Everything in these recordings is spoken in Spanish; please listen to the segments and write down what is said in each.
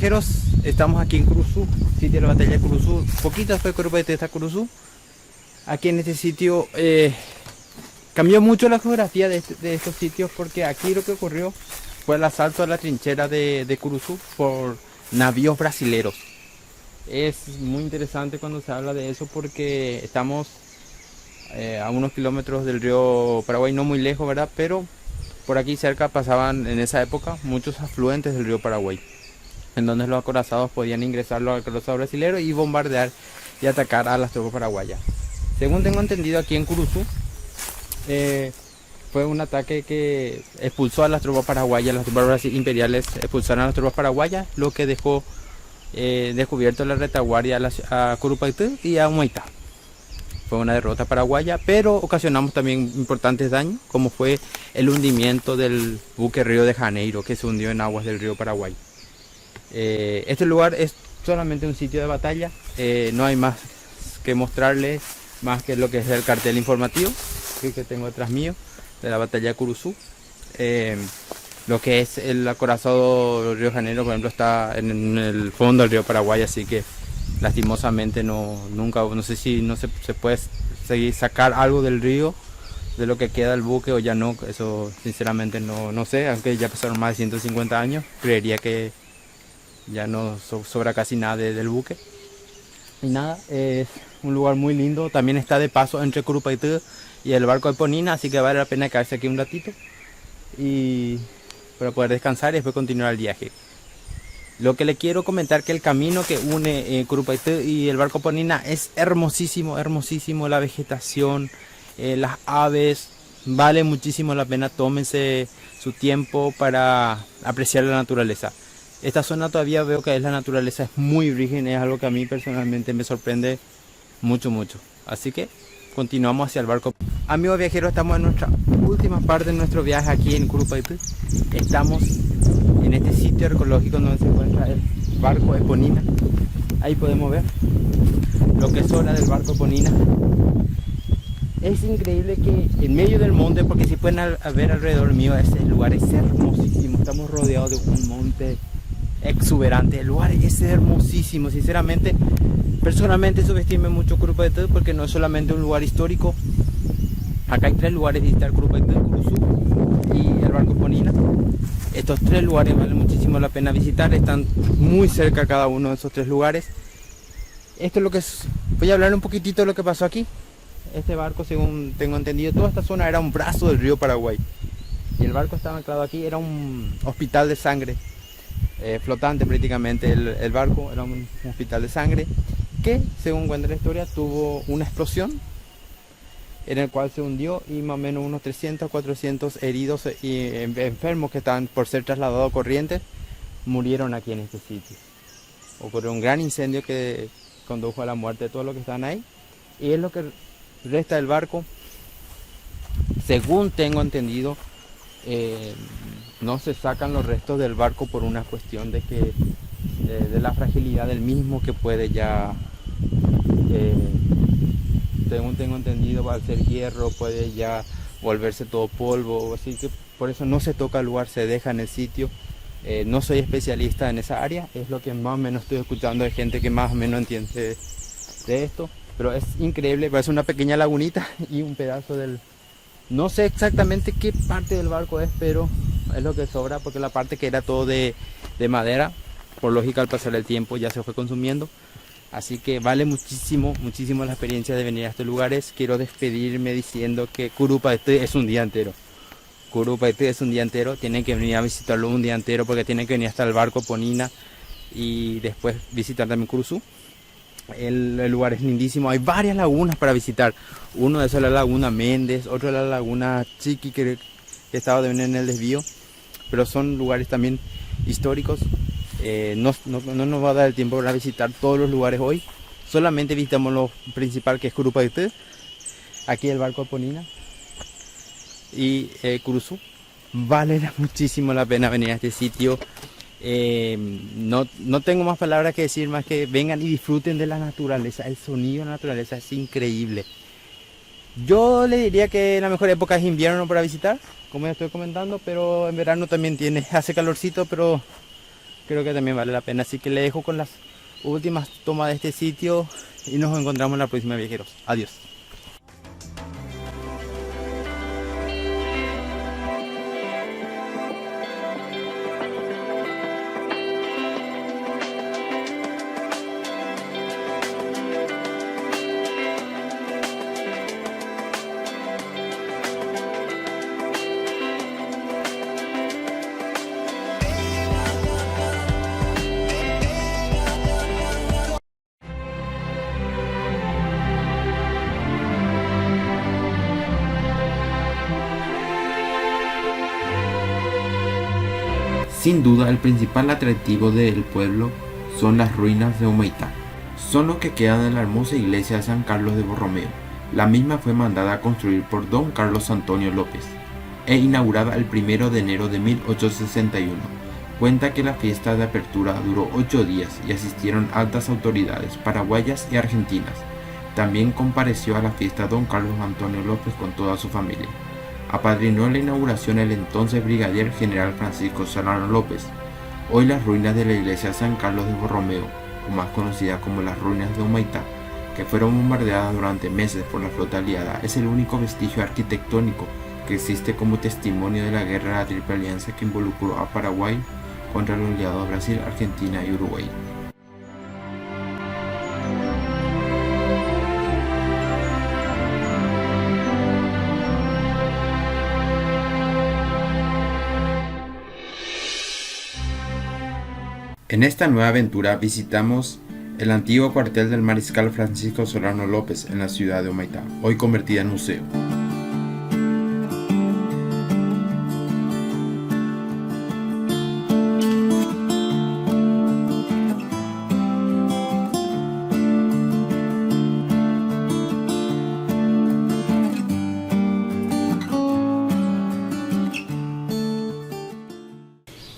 Viajeros, estamos aquí en Curuzú, sitio de la batalla de Curuzú. Poquito después de Curupayté está Curuzú. Aquí en este sitio cambió mucho la geografía de estos sitios, porque aquí lo que ocurrió fue el asalto a la trinchera de Curuzú por navíos brasileros. Es muy interesante cuando se habla de eso, porque estamos a unos kilómetros del río Paraguay, no muy lejos, ¿verdad? Pero por aquí cerca pasaban en esa época muchos afluentes del río Paraguay, en donde los acorazados podían ingresar los acorazados brasileños y bombardear y atacar a las tropas paraguayas. Según tengo entendido, aquí en Curuzú fue un ataque que expulsó a las tropas paraguayas, las tropas imperiales expulsaron a las tropas paraguayas, lo que dejó descubierto la retaguardia a Curupayté y a Humaitá. Fue una derrota paraguaya, pero ocasionamos también importantes daños, como fue el hundimiento del buque Río de Janeiro, que se hundió en aguas del río Paraguay. Este lugar es solamente un sitio de batalla, no hay más que mostrarles, más que lo que es el cartel informativo que tengo detrás mío, de la batalla de Curuzú. Lo que es el acorazado Río de Janeiro, por ejemplo, está en el fondo del río Paraguay, así que lastimosamente no sé si no se puede seguir sacar algo del río, de lo que queda del buque, o ya no. Eso sinceramente no sé, aunque ya pasaron más de 150 años, creería que ya no sobra casi nada del buque. Y nada, es un lugar muy lindo, también está de paso entre Curupayté y el barco de Eponina, así que vale la pena quedarse aquí un ratito y para poder descansar y después continuar el viaje. Lo que le quiero comentar, que el camino que une Curupayté y el barco Eponina es hermosísimo, hermosísimo. La vegetación, las aves, vale muchísimo la pena. Tómense su tiempo para apreciar la naturaleza. Esta zona todavía veo que la naturaleza es muy virgen, es algo que a mí personalmente me sorprende mucho. Así que continuamos hacia el barco. Amigos viajeros, estamos en nuestra última parte de nuestro viaje aquí en Curupayté. Estamos en este sitio arqueológico donde se encuentra el barco Eponina. Ahí podemos ver lo que sobra del barco Eponina. Es increíble que en medio del monte, porque si pueden ver alrededor mío, ese lugar es hermosísimo. Estamos rodeados de un monte exuberante. El lugar es hermosísimo. Sinceramente, personalmente subestime mucho Curupayté, porque no es solamente un lugar histórico. Acá hay 3 lugares de visitar: Curupayté, Curuzú y el barco Eponina. Estos 3 lugares valen muchísimo la pena visitar, están muy cerca cada uno de esos 3 lugares. Esto es lo que es. Voy a hablar un poquitito de lo que pasó aquí. Este barco, según tengo entendido, toda esta zona era un brazo del río Paraguay, y el barco estaba anclado aquí. Era un hospital de sangre, flotante prácticamente. El barco era un hospital de sangre que, según cuenta la historia, tuvo una explosión en el cual se hundió, y más o menos unos 300 400 heridos y enfermos que estaban por ser trasladados a Corrientes murieron aquí en este sitio. Ocurrió un gran incendio que condujo a la muerte de todos los que estaban ahí, y es lo que resta del barco. Según tengo entendido, no se sacan los restos del barco por una cuestión de que de la fragilidad del mismo, que puede ya según tengo entendido, al ser hierro puede ya volverse todo polvo, así que por eso no se toca el lugar, se deja en el sitio. No soy especialista en esa área, es lo que más o menos estoy escuchando de gente que más o menos entiende de esto, pero es increíble. Parece una pequeña lagunita y un pedazo del... No sé exactamente qué parte del barco es, pero es lo que sobra, porque la parte que era todo de madera, por lógica al pasar el tiempo ya se fue consumiendo. Así que vale muchísimo la experiencia de venir a estos lugares. Quiero despedirme diciendo que Curupayté es un día entero. Curupayté es un día entero. Tienen que venir a visitarlo un día entero, porque tienen que venir hasta el barco Eponina y después visitar también Curuzú. El lugar es lindísimo. Hay varias lagunas para visitar. Uno de esos es la laguna Méndez, otro es la laguna Chiqui, que estaba en el desvío. Pero son lugares también históricos. No nos va a dar el tiempo para visitar todos los lugares hoy. Solamente visitamos lo principal, que es Curupayté, aquí el barco Eponina y Curuzú. Vale muchísimo la pena venir a este sitio. No tengo más palabras que decir, más que vengan y disfruten de la naturaleza. El sonido de la naturaleza es increíble. Yo le diría que la mejor época es invierno para visitar, como ya estoy comentando, pero en verano también hace calorcito, pero creo que también vale la pena. Así que le dejo con las últimas tomas de este sitio y nos encontramos en la próxima, viajeros. Adiós. Sin duda, el principal atractivo del pueblo son las ruinas de Humaitá. Son lo que quedan de la hermosa iglesia de San Carlos de Borromeo. La misma fue mandada a construir por don Carlos Antonio López e inaugurada el 1 de enero de 1861. Cuenta que la fiesta de apertura duró 8 días y asistieron altas autoridades paraguayas y argentinas. También compareció a la fiesta don Carlos Antonio López con toda su familia. Apadrinó la inauguración el entonces brigadier general Francisco Solano López. Hoy las ruinas de la iglesia San Carlos de Borromeo, o más conocida como las ruinas de Humaitá, que fueron bombardeadas durante meses por la flota aliada, es el único vestigio arquitectónico que existe como testimonio de la guerra de la Triple Alianza que involucró a Paraguay contra los aliados Brasil, Argentina y Uruguay. En esta nueva aventura visitamos el antiguo cuartel del mariscal Francisco Solano López en la ciudad de Humaitá, hoy convertida en museo.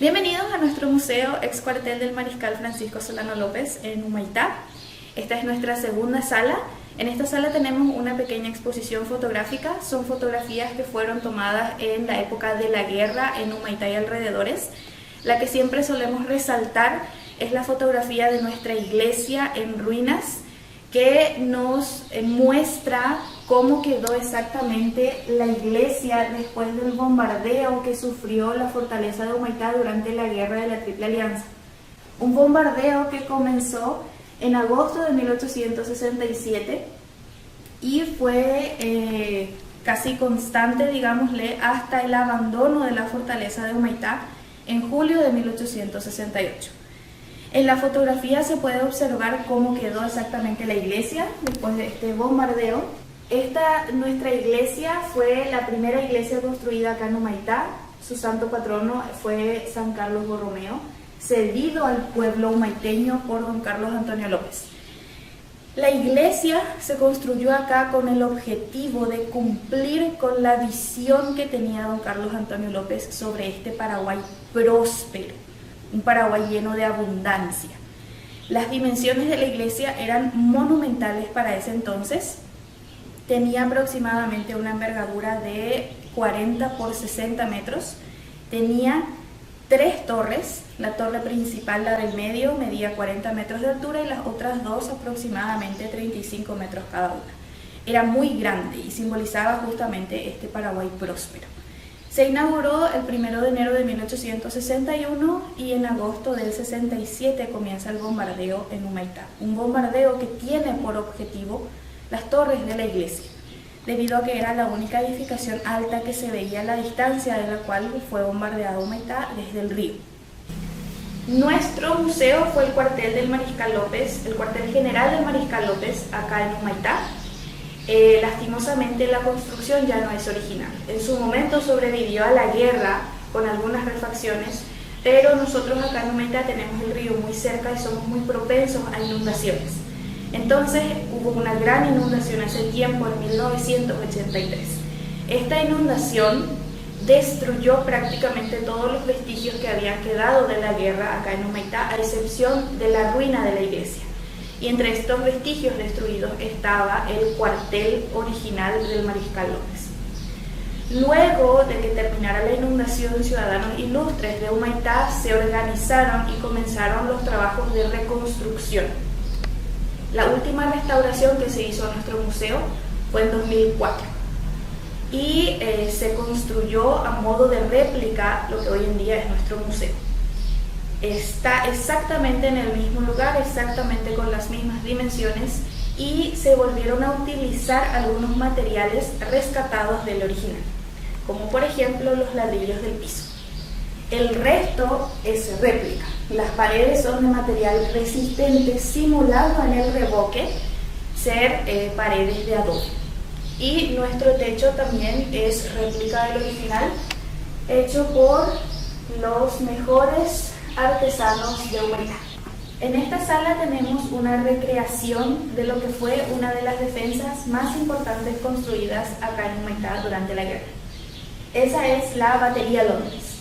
Bienvenidos a nuestro museo ex cuartel del mariscal Francisco Solano López en Humaitá. Esta es nuestra segunda sala. En esta sala tenemos una pequeña exposición fotográfica. Son fotografías que fueron tomadas en la época de la guerra en Humaitá y alrededores. La que siempre solemos resaltar es la fotografía de nuestra iglesia en ruinas, que nos muestra cómo quedó exactamente la iglesia después del bombardeo que sufrió la fortaleza de Humaitá durante la guerra de la Triple Alianza. Un bombardeo que comenzó en agosto de 1867 y fue casi constante, digámosle, hasta el abandono de la fortaleza de Humaitá en julio de 1868. En la fotografía se puede observar cómo quedó exactamente la iglesia después de este bombardeo. Nuestra iglesia fue la primera iglesia construida acá en Humaitá. Su santo patrono fue San Carlos Borromeo, cedido al pueblo humaiteño por don Carlos Antonio López. La iglesia se construyó acá con el objetivo de cumplir con la visión que tenía don Carlos Antonio López sobre este Paraguay próspero, un Paraguay lleno de abundancia. Las dimensiones de la iglesia eran monumentales para ese entonces. Tenía aproximadamente una envergadura de 40 por 60 metros. Tenía 3 torres. La torre principal, la del medio, medía 40 metros de altura y las otras 2 aproximadamente 35 metros cada una. Era muy grande y simbolizaba justamente este Paraguay próspero. Se inauguró el 1 de enero de 1861 y en agosto del 67 comienza el bombardeo en Humaitá. Un bombardeo que tiene por objetivo las torres de la iglesia, debido a que era la única edificación alta que se veía a la distancia de la cual fue bombardeado Humaitá desde el río. Nuestro museo fue el cuartel del Mariscal López, el cuartel general del Mariscal López acá en Humaitá. Lastimosamente la construcción ya no es original. En su momento sobrevivió a la guerra con algunas refacciones, pero nosotros acá en Humaitá tenemos el río muy cerca y somos muy propensos a inundaciones. Entonces hubo una gran inundación hace tiempo, en 1983. Esta inundación destruyó prácticamente todos los vestigios que habían quedado de la guerra acá en Humaitá, a excepción de la ruina de la iglesia. Y entre estos vestigios destruidos estaba el cuartel original del Mariscal López. Luego de que terminara la inundación, ciudadanos ilustres de Humaitá se organizaron y comenzaron los trabajos de reconstrucción. La última restauración que se hizo a nuestro museo fue en 2004 y se construyó a modo de réplica lo que hoy en día es nuestro museo. Está exactamente en el mismo lugar, exactamente con las mismas dimensiones, y se volvieron a utilizar algunos materiales rescatados del original, como por ejemplo los ladrillos del piso. El resto es réplica. Las paredes son de material resistente simulando en el revoque ser paredes de adobe. Y nuestro techo también es réplica del original, hecho por los mejores artesanos de Humaitá. En esta sala tenemos una recreación de lo que fue una de las defensas más importantes construidas acá en Humaitá durante la guerra. Esa es la Batería Londres.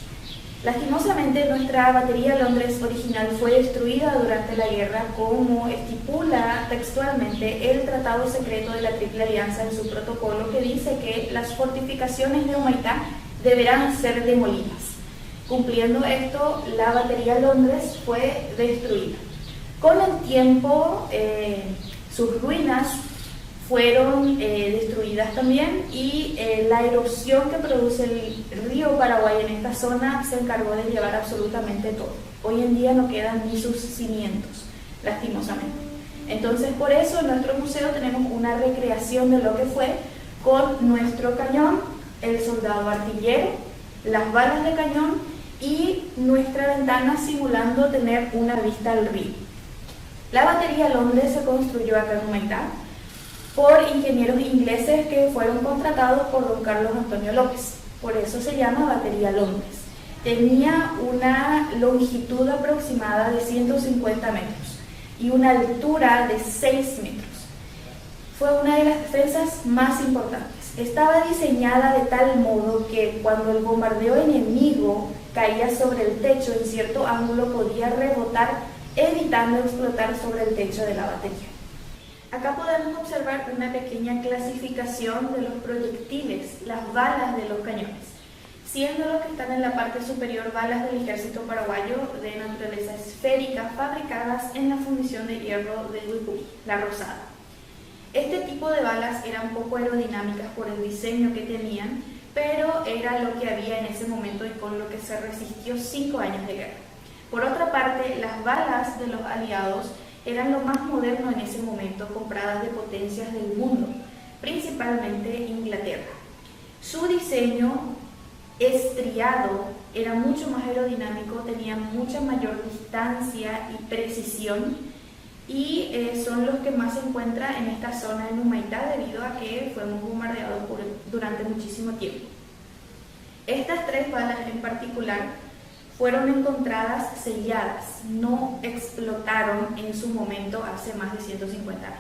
Lastimosamente, nuestra Batería Londres original fue destruida durante la guerra, como estipula textualmente el Tratado Secreto de la Triple Alianza en su protocolo, que dice que las fortificaciones de Humaitá deberán ser demolidas. Cumpliendo esto, la Batería Londres fue destruida. Con el tiempo, sus ruinas fueron destruidas también, y la erosión que produce el río Paraguay en esta zona se encargó de llevar absolutamente todo. Hoy en día no quedan ni sus cimientos, lastimosamente. Entonces, por eso en nuestro museo tenemos una recreación de lo que fue, con nuestro cañón, el soldado artillero, las balas de cañón y nuestra ventana simulando tener una vista al río. La Batería Londres se construyó acá en Humaitá por ingenieros ingleses que fueron contratados por don Carlos Antonio López. Por eso se llama Batería Londres. Tenía una longitud aproximada de 150 metros y una altura de 6 metros. Fue una de las defensas más importantes. Estaba diseñada de tal modo que cuando el bombardeo enemigo caía sobre el techo en cierto ángulo podía rebotar, evitando explotar sobre el techo de la batería. Acá podemos observar una pequeña clasificación de los proyectiles, las balas de los cañones, siendo los que están en la parte superior balas del ejército paraguayo de naturaleza esférica fabricadas en la fundición de hierro de Huicuy, la rosada. Este tipo de balas eran poco aerodinámicas por el diseño que tenían, pero era lo que había en ese momento y con lo que se resistió 5 años de guerra. Por otra parte, las balas de los aliados eran lo más moderno en ese momento, compradas de potencias del mundo, principalmente Inglaterra. Su diseño estriado era mucho más aerodinámico, tenía mucha mayor distancia y precisión, y son los que más se encuentran en esta zona en Humaitá debido a que fuimos bombardeados durante muchísimo tiempo. Estas 3 balas en particular fueron encontradas selladas, no explotaron en su momento hace más de 150 años.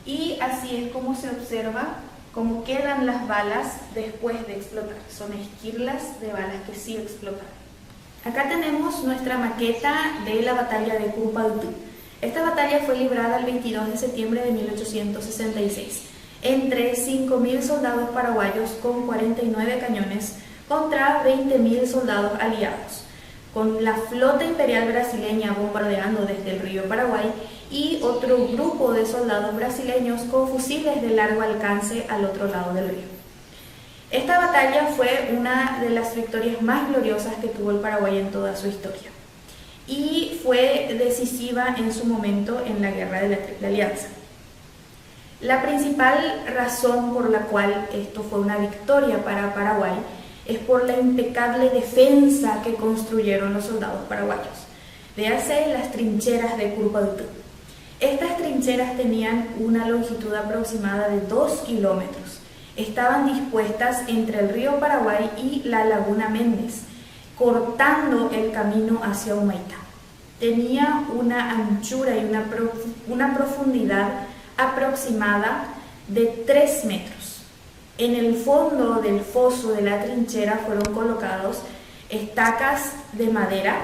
Y así es como se observa cómo quedan las balas después de explotar. Son esquirlas de balas que sí explotaron. Acá tenemos nuestra maqueta de la batalla de Curupaytú. Esta batalla fue librada el 22 de septiembre de 1866 entre 5.000 soldados paraguayos con 49 cañones contra 20.000 soldados aliados, con la flota imperial brasileña bombardeando desde el río Paraguay y otro grupo de soldados brasileños con fusiles de largo alcance al otro lado del río. Esta batalla fue una de las victorias más gloriosas que tuvo el Paraguay en toda su historia y fue decisiva en su momento en la Guerra de la Triple Alianza. La principal razón por la cual esto fue una victoria para Paraguay es por la impecable defensa que construyeron los soldados paraguayos. Véase las trincheras de Curupaytú. Estas trincheras tenían una longitud aproximada de 2 kilómetros. Estaban dispuestas entre el río Paraguay y la laguna Méndez, cortando el camino hacia Humaitá. Tenía una anchura y una profundidad aproximada de 3 metros. En el fondo del foso de la trinchera fueron colocados estacas de madera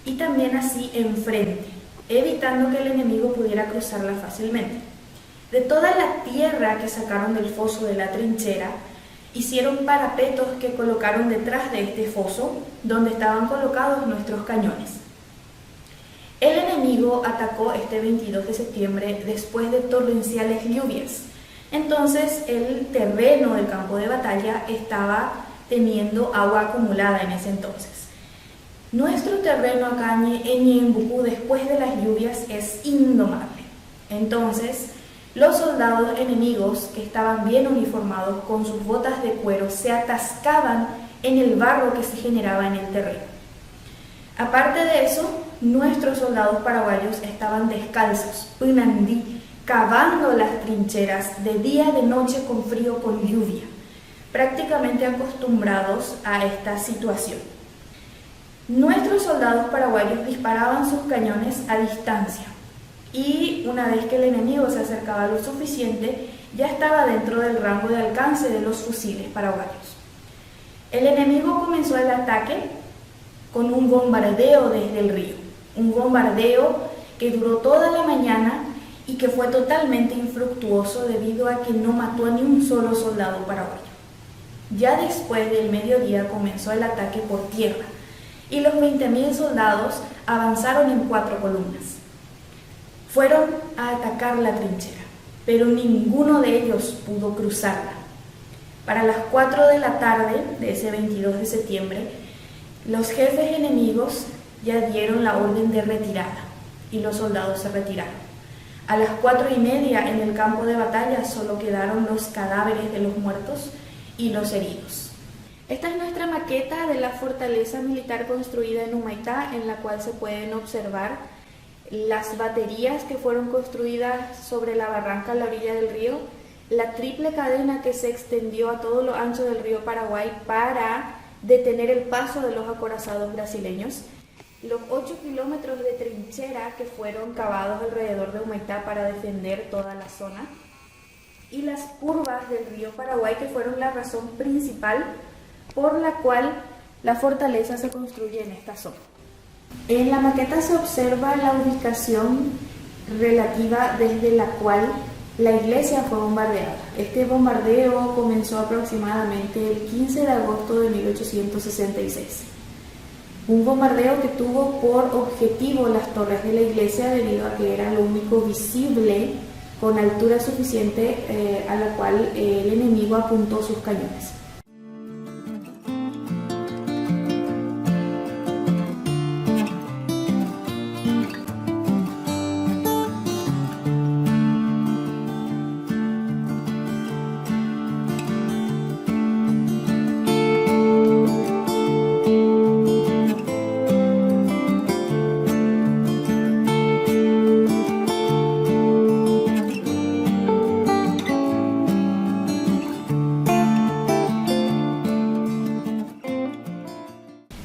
y también así enfrente, evitando que el enemigo pudiera cruzarla fácilmente. De toda la tierra que sacaron del foso de la trinchera, hicieron parapetos que colocaron detrás de este foso, donde estaban colocados nuestros cañones. El enemigo atacó este 22 de septiembre después de torrenciales lluvias. Entonces el terreno del campo de batalla estaba teniendo agua acumulada en ese entonces. Nuestro terreno acá en Ñembucú después de las lluvias es indomable. Entonces los soldados enemigos que estaban bien uniformados con sus botas de cuero se atascaban en el barro que se generaba en el terreno. Aparte de eso, nuestros soldados paraguayos estaban descalzos, pinandí, cavando las trincheras de día, de noche, con frío, con lluvia, prácticamente acostumbrados a esta situación. Nuestros soldados paraguayos disparaban sus cañones a distancia y una vez que el enemigo se acercaba lo suficiente, ya estaba dentro del rango de alcance de los fusiles paraguayos. El enemigo comenzó el ataque con un bombardeo desde el río, un bombardeo que duró toda la mañana y que fue totalmente infructuoso debido a que no mató a ni un solo soldado paraguayo. Ya después del mediodía comenzó el ataque por tierra y los 20.000 soldados avanzaron en 4 columnas. Fueron a atacar la trinchera, pero ninguno de ellos pudo cruzarla. Para las 4 de la tarde de ese 22 de septiembre, los jefes enemigos ya dieron la orden de retirada y los soldados se retiraron. A las 4:30 en el campo de batalla solo quedaron los cadáveres de los muertos y los heridos. Esta es nuestra maqueta de la fortaleza militar construida en Humaitá, en la cual se pueden observar las baterías que fueron construidas sobre la barranca a la orilla del río, la triple cadena que se extendió a todo lo ancho del río Paraguay para detener el paso de los acorazados brasileños, los 8 kilómetros de trinchera que fueron cavados alrededor de Humaitá para defender toda la zona, y las curvas del río Paraguay que fueron la razón principal por la cual la fortaleza se construye en esta zona. En la maqueta se observa la ubicación relativa desde la cual la iglesia fue bombardeada. Este bombardeo comenzó aproximadamente el 15 de agosto de 1866. Un bombardeo que tuvo por objetivo las torres de la iglesia debido a que era lo único visible con altura suficiente a la cual el enemigo apuntó sus cañones.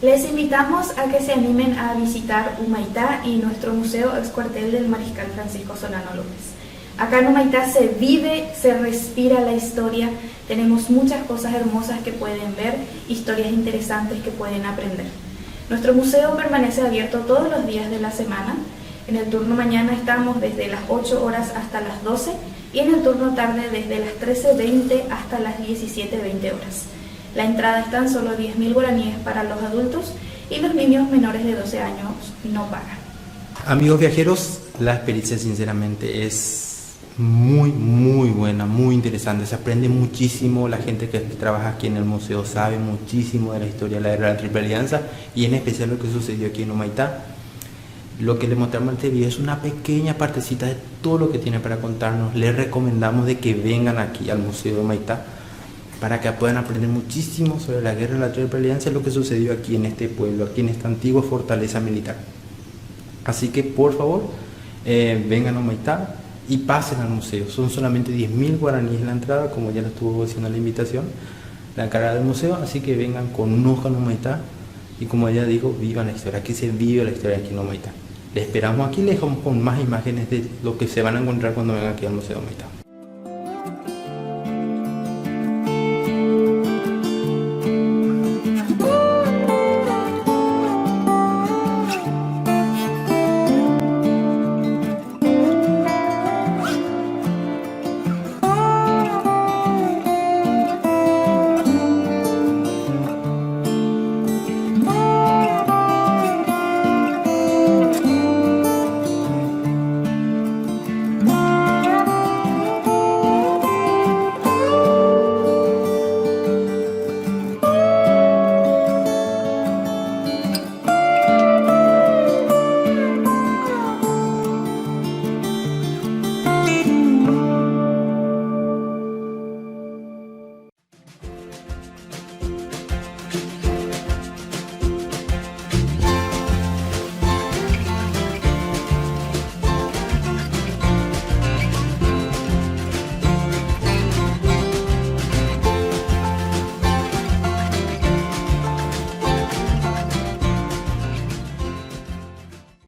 Les invitamos a que se animen a visitar Humaitá y nuestro museo ex cuartel del Mariscal Francisco Solano López. Acá en Humaitá se vive, se respira la historia, tenemos muchas cosas hermosas que pueden ver, historias interesantes que pueden aprender. Nuestro museo permanece abierto todos los días de la semana. En el turno mañana estamos desde las 8 horas hasta las 12 y en el turno tarde desde las 13:20 hasta las 17:20 horas. La entrada es tan solo 10.000 guaraníes para los adultos y los niños menores de 12 años no pagan. Amigos viajeros, la experiencia sinceramente es muy buena, muy interesante. Se aprende muchísimo, la gente que trabaja aquí en el museo sabe muchísimo de la historia de la Guerra de la Triple Alianza y en especial lo que sucedió aquí en Humaitá. Lo que le mostramos en este video es una pequeña partecita de todo lo que tiene para contarnos. Les recomendamos de que vengan aquí al Museo de Humaitá para que puedan aprender muchísimo sobre la Guerra de la Triple Alianza y lo que sucedió aquí en este pueblo, aquí en esta antigua fortaleza militar. Así que por favor, vengan a Humaitá y pasen al museo. Son solamente 10.000 guaraníes la entrada, como ya lo estuvo diciendo la invitación, la encargada del museo, así que vengan, conozcan Humaitá y como ya digo, vivan la historia. Aquí se vive la historia aquí en Humaitá. Les esperamos aquí, les dejamos con más imágenes de lo que se van a encontrar cuando vengan aquí al Museo de Humaitá.